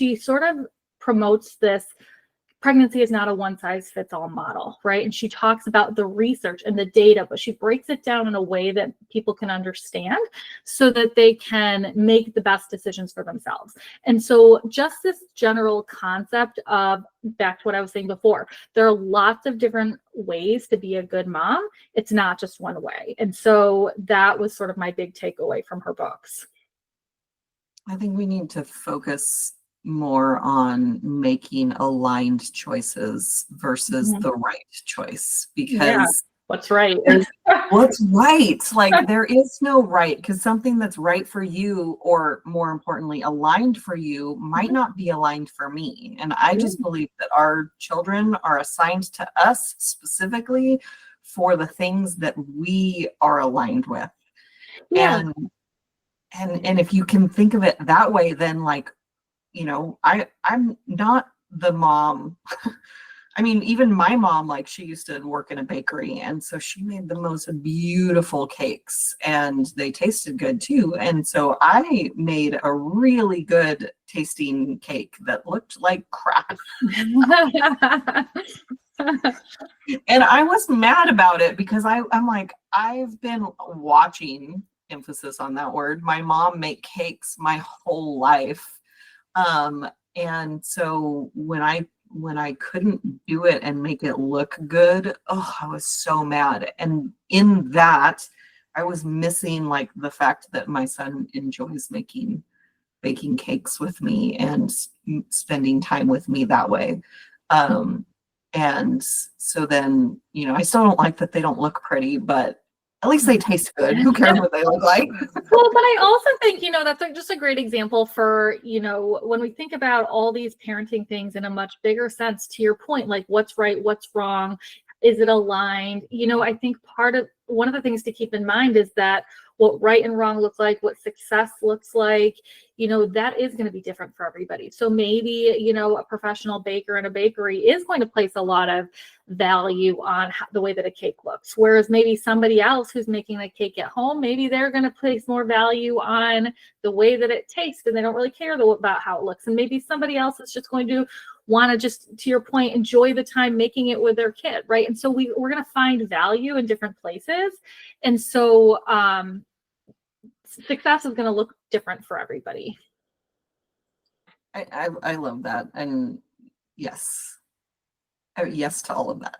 she sort of promotes this pregnancy is not a one-size-fits-all model, right? And she talks about the research and the data, but she breaks it down in a way that people can understand so that they can make the best decisions for themselves. And so just this general concept of, back to what I was saying before, there are lots of different ways to be a good mom. It's not just one way. And so that was sort of my big takeaway from her books. I think we need to focus more on making aligned choices versus the right choice, because what's right? What's right? Like, there is no right, because something that's right for you, or more importantly, aligned for you, might not be aligned for me. And I just believe that our children are assigned to us specifically for the things that we are aligned with. And if you can think of it that way, then, like, you know, I'm not the mom. I mean, even my mom, like, she used to work in a bakery, and so she made the most beautiful cakes, and they tasted good too. And so I made a really good tasting cake that looked like crap. And I was mad about it, because I'm like, I've been watching, emphasis on that word, my mom make cakes my whole life. And so when I couldn't do it and make it look good, oh, I was so mad. And in that, I was missing, like, the fact that my son enjoys baking cakes with me and spending time with me that way. And so then, you know, I still don't like that they don't look pretty, but at least they taste good. Who cares what they look like? Well, but I also think, you know, that's just a great example for, you know, when we think about all these parenting things in a much bigger sense, to your point, like, what's right, what's wrong, is it aligned? You know, I think one of the things to keep in mind is that what right and wrong look like, what success looks like, you know, that is going to be different for everybody. So maybe, you know, a professional baker in a bakery is going to place a lot of value on the way that a cake looks. Whereas maybe somebody else who's making a cake at home, maybe they're going to place more value on the way that it tastes, and they don't really care about how it looks. And maybe somebody else is just going to want to, just to your point, enjoy the time making it with their kid, right? And so we're going to find value in different places. And so success is going to look different for everybody. I love that. And yes to all of that.